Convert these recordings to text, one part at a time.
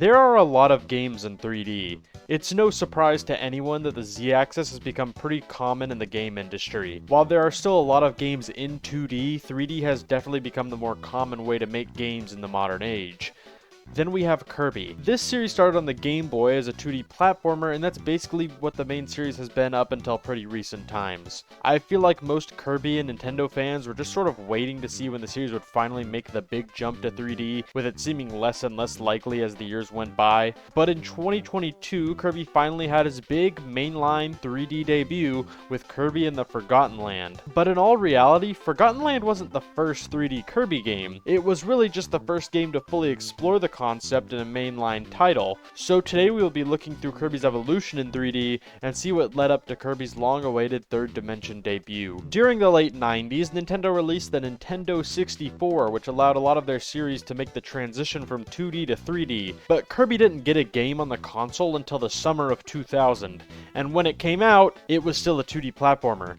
There are a lot of games in 3D. It's no surprise to anyone that the Z-axis has become pretty common in the game industry. While there are still a lot of games in 2D, 3D has definitely become the more common way to make games in the modern age. Then we have Kirby. This series started on the Game Boy as a 2D platformer, and that's basically what the main series has been up until pretty recent times. I feel like most Kirby and Nintendo fans were just sort of waiting to see when the series would finally make the big jump to 3D, with it seeming less and less likely as the years went by. But in 2022, Kirby finally had his big mainline 3D debut with Kirby in the Forgotten Land. But in all reality, Forgotten Land wasn't the first 3D Kirby game. It was really just the first game to fully explore the concept in a mainline title. So today we will be looking through Kirby's evolution in 3D and see what led up to Kirby's long-awaited third dimension debut. During the late 90s, Nintendo released the Nintendo 64, which allowed a lot of their series to make the transition from 2D to 3D, but Kirby didn't get a game on the console until the summer of 2000, and when it came out, it was still a 2D platformer.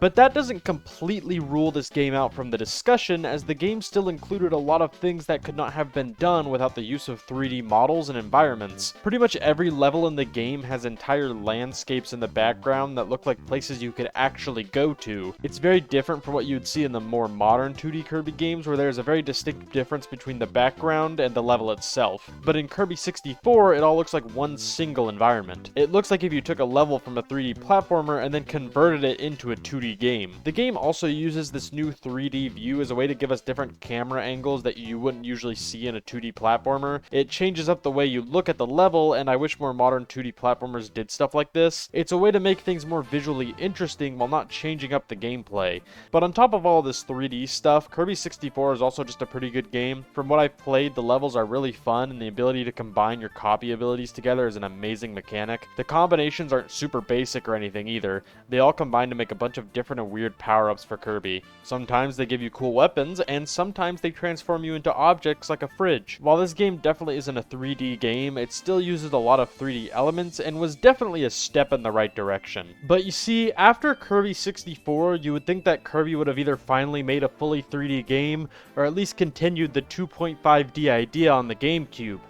But that doesn't completely rule this game out from the discussion, as the game still included a lot of things that could not have been done without the use of 3D models and environments. Pretty much every level in the game has entire landscapes in the background that look like places you could actually go to. It's very different from what you'd see in the more modern 2D Kirby games, where there's a very distinct difference between the background and the level itself. But in Kirby 64, it all looks like one single environment. It looks like if you took a level from a 3D platformer and then converted it into a 2D game. The game also uses this new 3D view as a way to give us different camera angles that you wouldn't usually see in a 2D platformer. It changes up the way you look at the level, and I wish more modern 2D platformers did stuff like this. It's a way to make things more visually interesting while not changing up the gameplay. But on top of all this 3D stuff, Kirby 64 is also just a pretty good game. From what I've played, the levels are really fun, and the ability to combine your copy abilities together is an amazing mechanic. The combinations aren't super basic or anything either. They all combine to make a bunch of different and weird power-ups for Kirby. Sometimes they give you cool weapons, and sometimes they transform you into objects like a fridge. While this game definitely isn't a 3D game, it still uses a lot of 3D elements and was definitely a step in the right direction. But you see, after Kirby 64, you would think that Kirby would have either finally made a fully 3D game, or at least continued the 2.5D idea on the GameCube.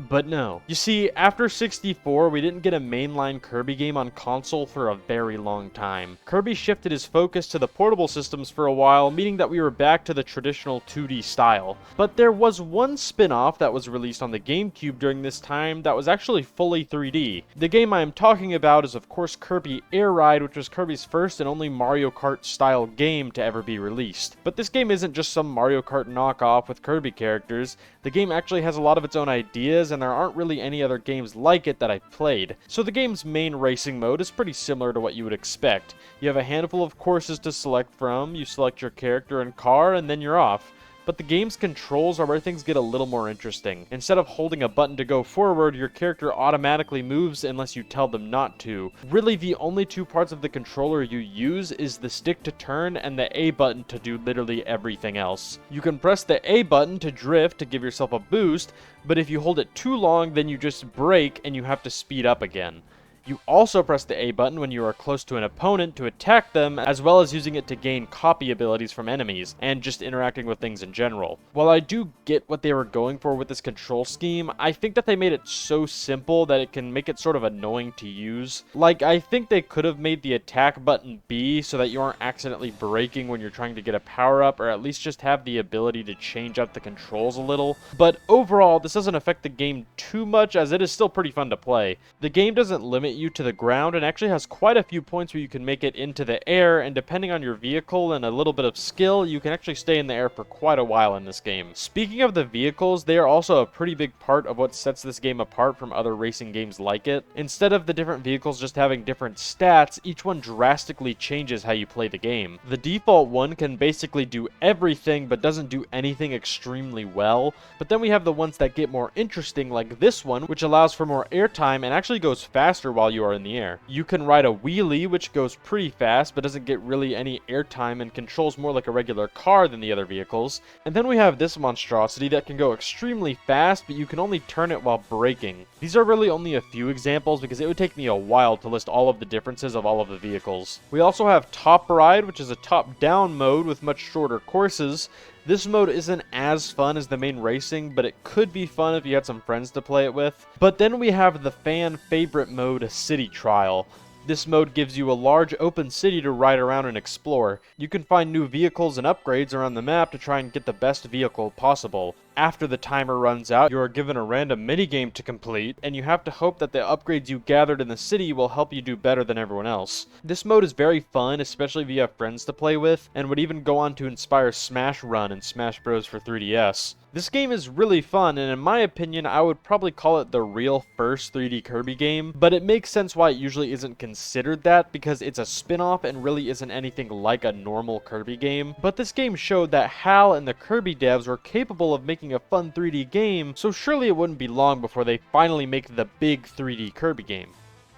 But no. You see, after 64, we didn't get a mainline Kirby game on console for a very long time. Kirby shifted his focus to the portable systems for a while, meaning that we were back to the traditional 2D style. But there was one spin-off that was released on the GameCube during this time that was actually fully 3D. The game I am talking about is of course Kirby Air Ride, which was Kirby's first and only Mario Kart style game to ever be released. But this game isn't just some Mario Kart knockoff with Kirby characters. The game actually has a lot of its own ideas, and there aren't really any other games like it that I've played. So the game's main racing mode is pretty similar to what you would expect. You have a handful of courses to select from, you select your character and car, and then you're off. But the game's controls are where things get a little more interesting. Instead of holding a button to go forward, your character automatically moves unless you tell them not to. Really, the only two parts of the controller you use is the stick to turn and the A button to do literally everything else. You can press the A button to drift to give yourself a boost, but if you hold it too long, then you just brake and you have to speed up again. You also press the A button when you are close to an opponent to attack them, as well as using it to gain copy abilities from enemies, and just interacting with things in general. While I do get what they were going for with this control scheme, I think that they made it so simple that it can make it sort of annoying to use. Like, I think they could have made the attack button B so that you aren't accidentally braking when you're trying to get a power-up, or at least just have the ability to change up the controls a little. But overall, this doesn't affect the game too much, as it is still pretty fun to play. The game doesn't limit you to the ground and actually has quite a few points where you can make it into the air, and depending on your vehicle and a little bit of skill, you can actually stay in the air for quite a while in this game. Speaking of the vehicles, they are also a pretty big part of what sets this game apart from other racing games like it. Instead of the different vehicles just having different stats, each one drastically changes how you play the game. The default one can basically do everything but doesn't do anything extremely well, but then we have the ones that get more interesting, like this one, which allows for more airtime and actually goes faster while you are in the air. You can ride a wheelie, which goes pretty fast but doesn't get really any airtime and controls more like a regular car than the other vehicles. And then we have this monstrosity that can go extremely fast, but you can only turn it while braking. These are really only a few examples because it would take me a while to list all of the differences of all of the vehicles. We also have Top Ride, which is a top-down mode with much shorter courses. This mode isn't as fun as the main racing, but it could be fun if you had some friends to play it with. But then we have the fan favorite mode, City Trial. This mode gives you a large open city to ride around and explore. You can find new vehicles and upgrades around the map to try and get the best vehicle possible. After the timer runs out, you are given a random minigame to complete, and you have to hope that the upgrades you gathered in the city will help you do better than everyone else. This mode is very fun, especially if you have friends to play with, and would even go on to inspire Smash Run and Smash Bros for 3DS. This game is really fun, and in my opinion, I would probably call it the real first 3D Kirby game, but it makes sense why it usually isn't considered that, because it's a spin-off and really isn't anything like a normal Kirby game. But this game showed that HAL and the Kirby devs were capable of making a fun 3D game, so surely it wouldn't be long before they finally make the big 3D Kirby game.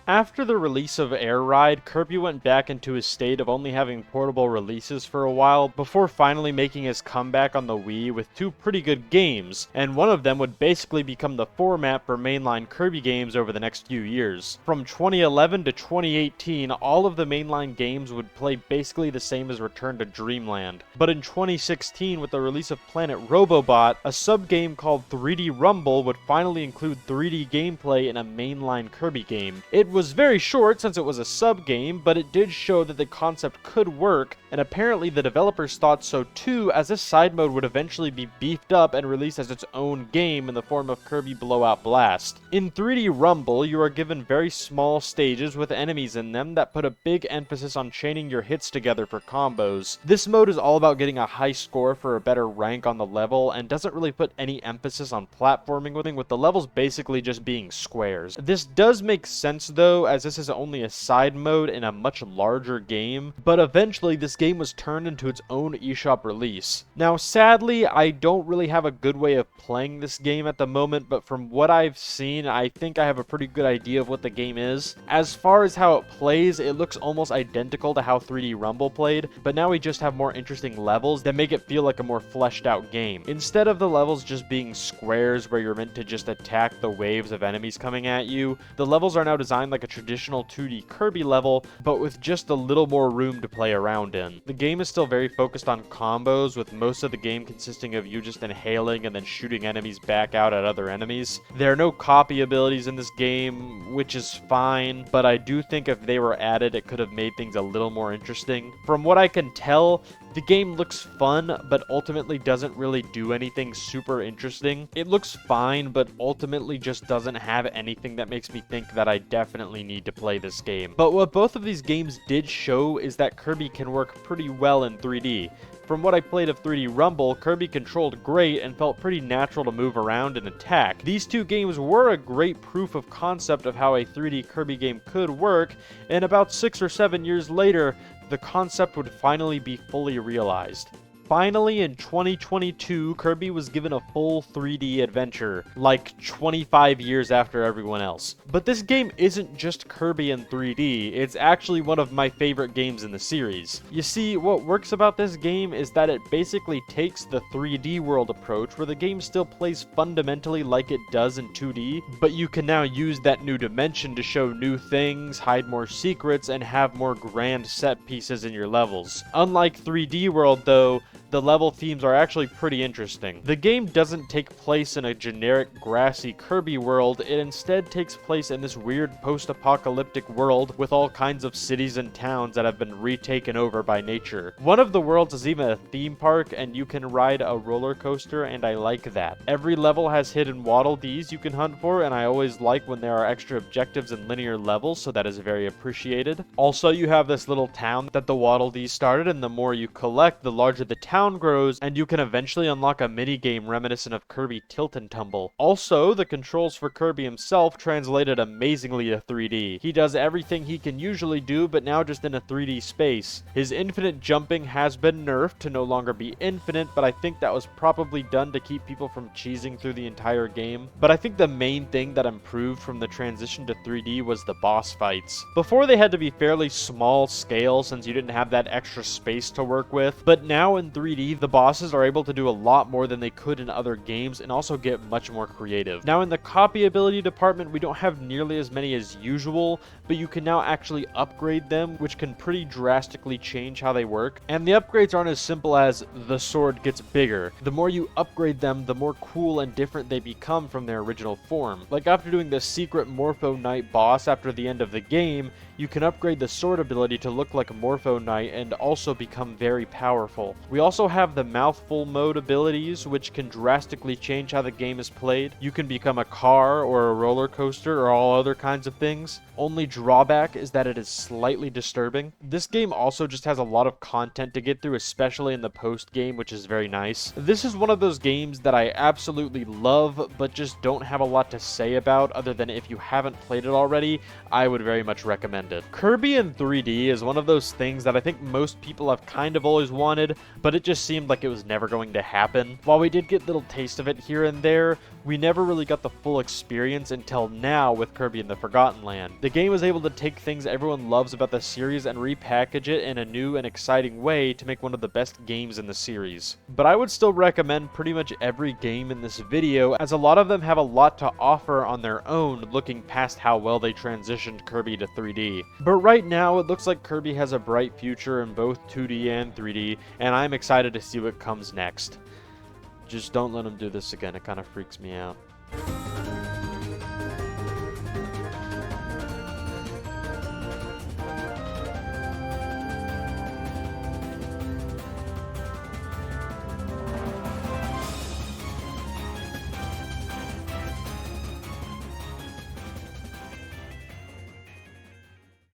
After the release of Air Ride, Kirby went back into his state of only having portable releases for a while, before finally making his comeback on the Wii with two pretty good games, and one of them would basically become the format for mainline Kirby games over the next few years. From 2011 to 2018, all of the mainline games would play basically the same as Return to Dreamland. But in 2016, with the release of Planet Robobot, a sub-game called 3D Rumble would finally include 3D gameplay in a mainline Kirby game. It was very short since it was a sub-game, but it did show that the concept could work, and apparently the developers thought so too, as this side mode would eventually be beefed up and released as its own game in the form of Kirby Blowout Blast. In 3D Rumble, you are given very small stages with enemies in them that put a big emphasis on chaining your hits together for combos. This mode is all about getting a high score for a better rank on the level, and doesn't really put any emphasis on platforming, with the levels basically just being squares. This does make sense though, as this is only a side mode in a much larger game, but eventually this game was turned into its own eShop release. Now sadly, I don't really have a good way of playing this game at the moment, but from what I've seen, I think I have a pretty good idea of what the game is. As far as how it plays, it looks almost identical to how 3D Rumble played, but now we just have more interesting levels that make it feel like a more fleshed out game. Instead of the levels just being squares where you're meant to just attack the waves of enemies coming at you, the levels are now designed like a traditional 2D Kirby level, but with just a little more room to play around in. The game is still very focused on combos, with most of the game consisting of you just inhaling and then shooting enemies back out at other enemies. There are no copy abilities in this game, which is fine, but I do think if they were added, it could have made things a little more interesting. From what I can tell, the game looks fun, but ultimately doesn't really do anything super interesting. It looks fine, but ultimately just doesn't have anything that makes me think that I definitely need to play this game. But what both of these games did show is that Kirby can work pretty well in 3D. From what I played of 3D Rumble, Kirby controlled great and felt pretty natural to move around and attack. These two games were a great proof of concept of how a 3D Kirby game could work, and about 6 or 7 years later, the concept would finally be fully realized. Finally, in 2022, Kirby was given a full 3D adventure, like 25 years after everyone else. But this game isn't just Kirby in 3D, it's actually one of my favorite games in the series. You see, what works about this game is that it basically takes the 3D world approach, where the game still plays fundamentally like it does in 2D, but you can now use that new dimension to show new things, hide more secrets, and have more grand set pieces in your levels. Unlike 3D world though, the level themes are actually pretty interesting. The game doesn't take place in a generic grassy Kirby world, it instead takes place in this weird post-apocalyptic world with all kinds of cities and towns that have been retaken over by nature. One of the worlds is even a theme park, and you can ride a roller coaster, and I like that. Every level has hidden Waddle Dees you can hunt for, and I always like when there are extra objectives in linear levels, so that is very appreciated. Also, you have this little town that the Waddle Dees started, and the more you collect, the larger the town grows, and you can eventually unlock a mini-game reminiscent of Kirby Tilt and Tumble. Also, the controls for Kirby himself translated amazingly to 3D. He does everything he can usually do, but now just in a 3D space. His infinite jumping has been nerfed to no longer be infinite, but I think that was probably done to keep people from cheesing through the entire game. But I think the main thing that improved from the transition to 3D was the boss fights. Before, they had to be fairly small scale since you didn't have that extra space to work with, but now in 3D 3D, the bosses are able to do a lot more than they could in other games and also get much more creative. Now in the copy ability department, we don't have nearly as many as usual, but you can now actually upgrade them, which can pretty drastically change how they work. And the upgrades aren't as simple as the sword gets bigger. The more you upgrade them, the more cool and different they become from their original form. Like after doing the secret Morpho Knight boss after the end of the game, you can upgrade the sword ability to look like a Morpho Knight and also become very powerful. We also have the mouthful mode abilities, which can drastically change how the game is played. You can become a car or a roller coaster or all other kinds of things. Only drawback is that it is slightly disturbing. This game also just has a lot of content to get through, especially in the post game, which is very nice. This is one of those games that I absolutely love, but just don't have a lot to say about, other than if you haven't played it already, I would very much recommend it. Kirby in 3D is one of those things that I think most people have kind of always wanted, but it just seemed like it was never going to happen. While we did get little taste of it here and there, we never really got the full experience until now with Kirby in the Forgotten Land. The game was able to take things everyone loves about the series and repackage it in a new and exciting way to make one of the best games in the series. But I would still recommend pretty much every game in this video, as a lot of them have a lot to offer on their own, looking past how well they transitioned Kirby to 3D. But right now, it looks like Kirby has a bright future in both 2D and 3D, and I'm excited to see what comes next. Just don't let him do this again, it kind of freaks me out.